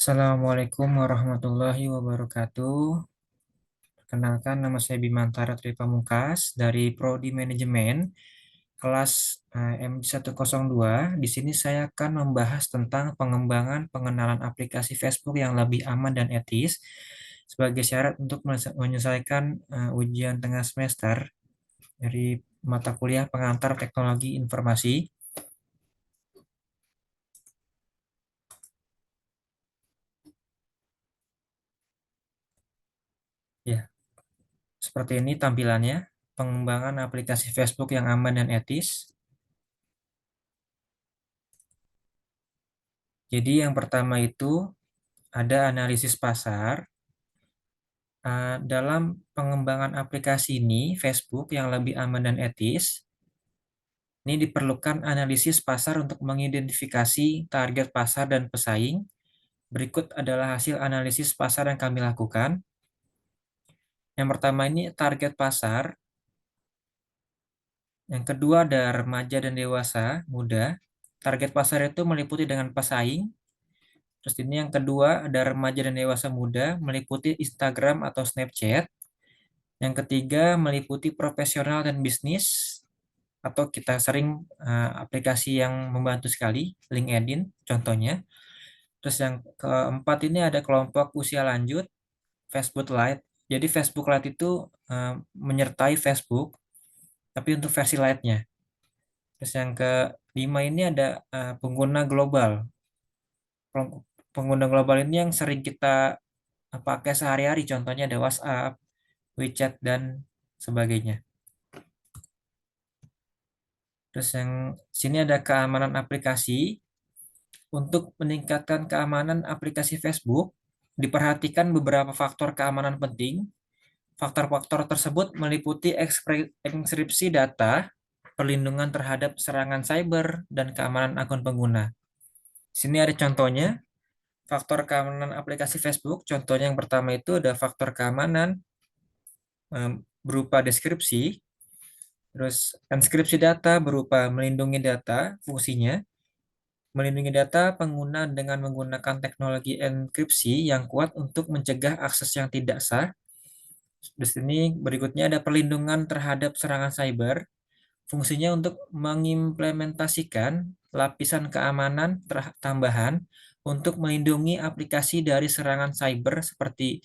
Assalamualaikum warahmatullahi wabarakatuh. Perkenalkan, nama saya Bimantara Tri Pamungkas dari Prodi Manajemen kelas MJ102. Di sini saya akan membahas tentang pengembangan pengenalan aplikasi Facebook yang lebih aman dan etis sebagai syarat untuk menyelesaikan ujian tengah semester dari mata kuliah pengantar teknologi informasi. Ya, seperti ini tampilannya, pengembangan aplikasi Facebook yang aman dan etis. Jadi yang pertama itu ada analisis pasar. Dalam pengembangan aplikasi ini, Facebook yang lebih aman dan etis, ini diperlukan analisis pasar untuk mengidentifikasi target pasar dan pesaing. Berikut adalah hasil analisis pasar yang kami lakukan. Yang pertama ini target pasar. Yang kedua ada remaja dan dewasa, muda. Target pasar itu meliputi dengan pesaing. Terus ini yang kedua ada remaja dan dewasa muda, meliputi Instagram atau Snapchat. Yang ketiga meliputi profesional dan bisnis, atau kita sering aplikasi yang membantu sekali, LinkedIn contohnya. Terus yang keempat ini ada kelompok usia lanjut, Facebook Lite. Jadi Facebook Lite itu menyertai Facebook, tapi untuk versi Lite-nya. Terus yang kelima ini ada pengguna global. Kelompok pengguna global ini yang sering kita pakai sehari-hari, contohnya ada WhatsApp, WeChat, dan sebagainya. Terus yang sini ada keamanan aplikasi. Untuk meningkatkan keamanan aplikasi Facebook, diperhatikan beberapa faktor keamanan penting. Faktor-faktor tersebut meliputi enkripsi data, perlindungan terhadap serangan cyber, dan keamanan akun pengguna. Sini ada contohnya, faktor keamanan aplikasi Facebook. Contohnya yang pertama itu ada faktor keamanan berupa deskripsi, terus enkripsi data berupa melindungi data, fungsinya melindungi data pengguna dengan menggunakan teknologi enkripsi yang kuat untuk mencegah akses yang tidak sah. Di sini berikutnya ada perlindungan terhadap serangan cyber. Fungsinya untuk mengimplementasikan lapisan keamanan tambahan untuk melindungi aplikasi dari serangan cyber seperti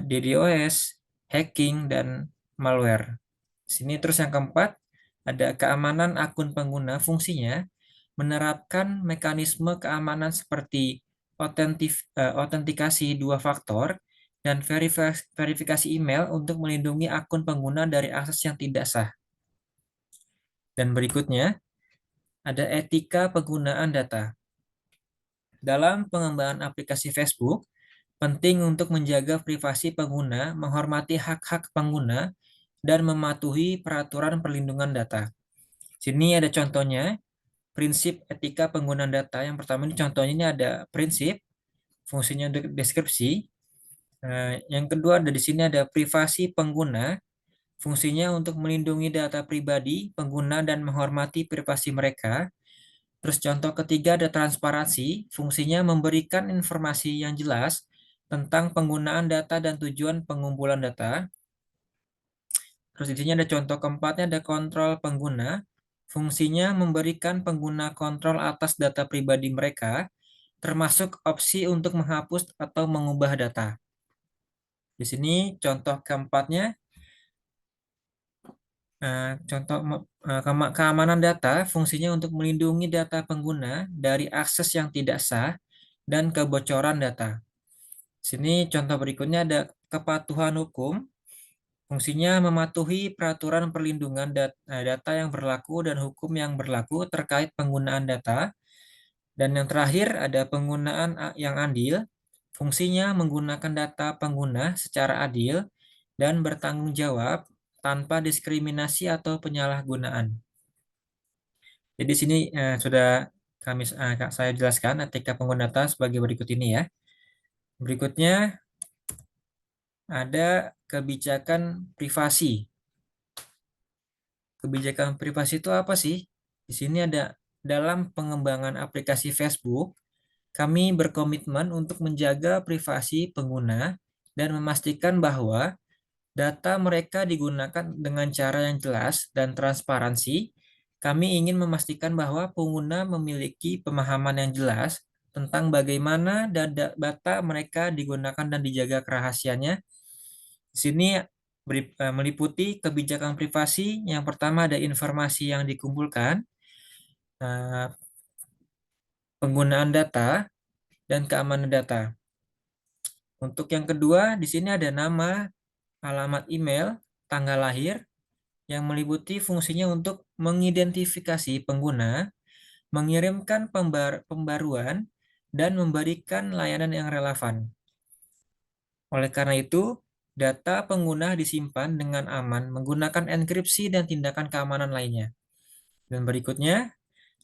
DDoS, hacking, dan malware. Sini terus yang keempat, ada keamanan akun pengguna. Fungsinya menerapkan mekanisme keamanan seperti autentikasi dua faktor dan verifikasi email untuk melindungi akun pengguna dari akses yang tidak sah. Dan berikutnya, ada etika penggunaan data. Dalam pengembangan aplikasi Facebook, penting untuk menjaga privasi pengguna, menghormati hak-hak pengguna, dan mematuhi peraturan perlindungan data. Sini ada contohnya, prinsip etika penggunaan data. Yang pertama ini contohnya ini ada prinsip, fungsinya untuk deskripsi. Yang kedua ada di sini ada privasi pengguna, fungsinya untuk melindungi data pribadi pengguna dan menghormati privasi mereka. Terus contoh ketiga ada transparansi, fungsinya memberikan informasi yang jelas tentang penggunaan data dan tujuan pengumpulan data. Terus di sini ada contoh keempatnya ada kontrol pengguna, fungsinya memberikan pengguna kontrol atas data pribadi mereka, termasuk opsi untuk menghapus atau mengubah data. Di sini contoh keempatnya, contoh keamanan data, fungsinya untuk melindungi data pengguna dari akses yang tidak sah dan kebocoran data. Sini contoh berikutnya ada kepatuhan hukum, fungsinya mematuhi peraturan perlindungan data yang berlaku dan hukum yang berlaku terkait penggunaan data. Dan yang terakhir ada penggunaan yang adil, fungsinya menggunakan data pengguna secara adil dan bertanggung jawab tanpa diskriminasi atau penyalahgunaan. Jadi di sini sudah saya jelaskan etika pengguna data sebagai berikut ini ya. Berikutnya ada kebijakan privasi. Kebijakan privasi itu apa sih? Di sini ada dalam pengembangan aplikasi Facebook, kami berkomitmen untuk menjaga privasi pengguna dan memastikan bahwa data mereka digunakan dengan cara yang jelas dan transparansi. Kami ingin memastikan bahwa pengguna memiliki pemahaman yang jelas tentang bagaimana data mereka digunakan dan dijaga kerahasiaannya. Di sini meliputi kebijakan privasi. Yang pertama ada informasi yang dikumpulkan, eh, penggunaan data, dan keamanan data. Untuk yang kedua, di sini ada nama, alamat email, tanggal lahir, yang meliputi fungsinya untuk mengidentifikasi pengguna, mengirimkan pembaruan, dan memberikan layanan yang relevan. Oleh karena itu, data pengguna disimpan dengan aman menggunakan enkripsi dan tindakan keamanan lainnya. Dan berikutnya,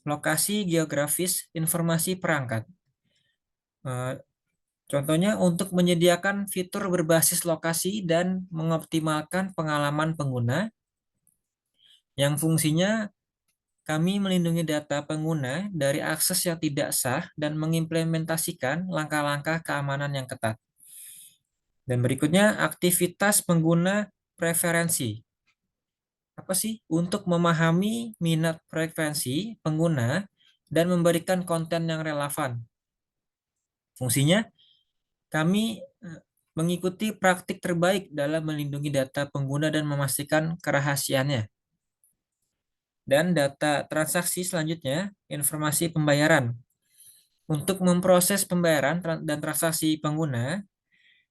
lokasi geografis informasi perangkat. Eh, Contohnya untuk menyediakan fitur berbasis lokasi dan mengoptimalkan pengalaman pengguna yang fungsinya kami melindungi data pengguna dari akses yang tidak sah dan mengimplementasikan langkah-langkah keamanan yang ketat. Dan berikutnya, aktivitas pengguna preferensi. Apa sih? Untuk memahami minat preferensi pengguna dan memberikan konten yang relevan. Fungsinya, kami mengikuti praktik terbaik dalam melindungi data pengguna dan memastikan kerahasiaannya. Dan data transaksi selanjutnya, informasi pembayaran. Untuk memproses pembayaran dan transaksi pengguna,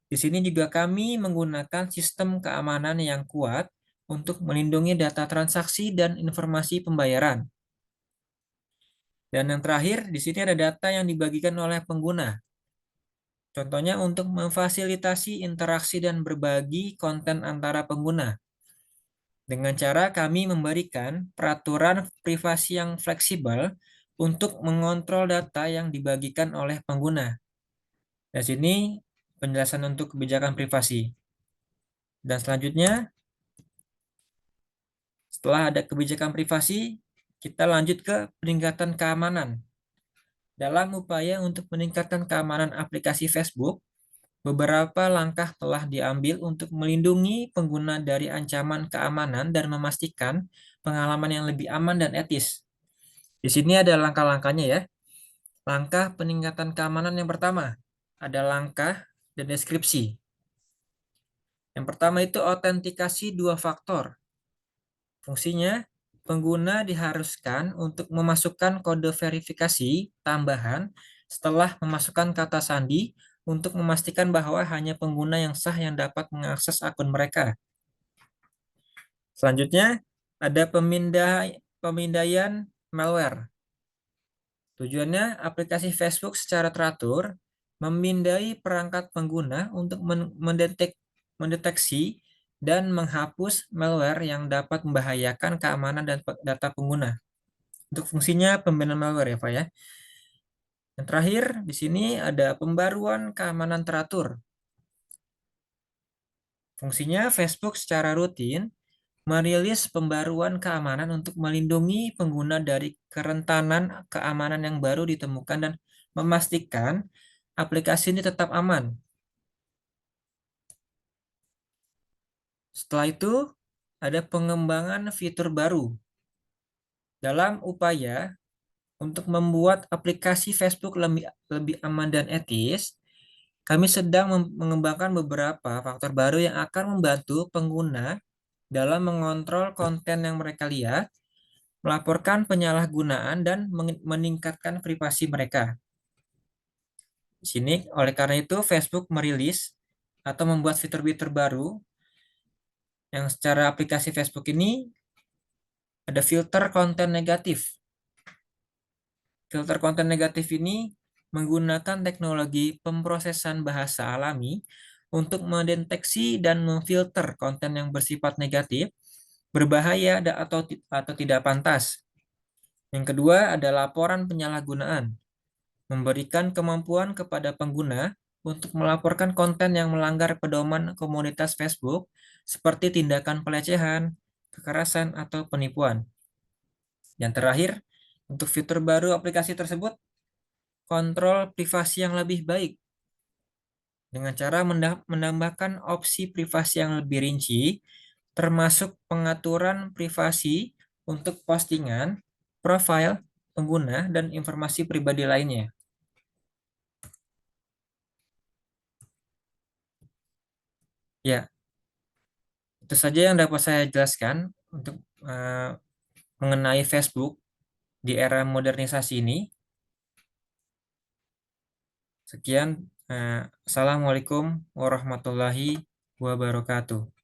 di sini juga kami menggunakan sistem keamanan yang kuat untuk melindungi data transaksi dan informasi pembayaran. Dan yang terakhir, di sini ada data yang dibagikan oleh pengguna. Contohnya untuk memfasilitasi interaksi dan berbagi konten antara pengguna. Dengan cara kami memberikan peraturan privasi yang fleksibel untuk mengontrol data yang dibagikan oleh pengguna. Di sini penjelasan untuk kebijakan privasi. Dan selanjutnya, setelah ada kebijakan privasi, kita lanjut ke peningkatan keamanan. Dalam upaya untuk meningkatkan keamanan aplikasi Facebook, beberapa langkah telah diambil untuk melindungi pengguna dari ancaman keamanan dan memastikan pengalaman yang lebih aman dan etis. Di sini ada langkah-langkahnya ya. Langkah peningkatan keamanan yang pertama, ada langkah dan deskripsi. Yang pertama itu autentikasi dua faktor. Fungsinya, pengguna diharuskan untuk memasukkan kode verifikasi tambahan setelah memasukkan kata sandi untuk memastikan bahwa hanya pengguna yang sah yang dapat mengakses akun mereka. Selanjutnya, ada pemindaian malware. Tujuannya, aplikasi Facebook secara teratur memindai perangkat pengguna untuk mendeteksi dan menghapus malware yang dapat membahayakan keamanan dan data pengguna. Untuk fungsinya pembinaan malware ya, Pak ya. Yang terakhir, di sini ada pembaruan keamanan teratur. Fungsinya Facebook secara rutin merilis pembaruan keamanan untuk melindungi pengguna dari kerentanan keamanan yang baru ditemukan dan memastikan aplikasi ini tetap aman. Setelah itu, ada pengembangan fitur baru. Dalam upaya untuk membuat aplikasi Facebook lebih aman dan etis, kami sedang mengembangkan beberapa faktor baru yang akan membantu pengguna dalam mengontrol konten yang mereka lihat, melaporkan penyalahgunaan, dan meningkatkan privasi mereka. Di sini, oleh karena itu, Facebook merilis atau membuat fitur-fitur baru yang secara aplikasi Facebook ini ada filter konten negatif. Filter konten negatif ini menggunakan teknologi pemrosesan bahasa alami untuk mendeteksi dan memfilter konten yang bersifat negatif, berbahaya, atau tidak pantas. Yang kedua ada laporan penyalahgunaan, memberikan kemampuan kepada pengguna untuk melaporkan konten yang melanggar pedoman komunitas Facebook seperti tindakan pelecehan, kekerasan, atau penipuan. Yang terakhir, untuk fitur baru aplikasi tersebut, kontrol privasi yang lebih baik dengan cara menambahkan opsi privasi yang lebih rinci, termasuk pengaturan privasi untuk postingan, profil pengguna, dan informasi pribadi lainnya. Ya, itu saja yang dapat saya jelaskan untuk eh, mengenai Facebook di era modernisasi ini. Sekian, Assalamualaikum warahmatullahi wabarakatuh.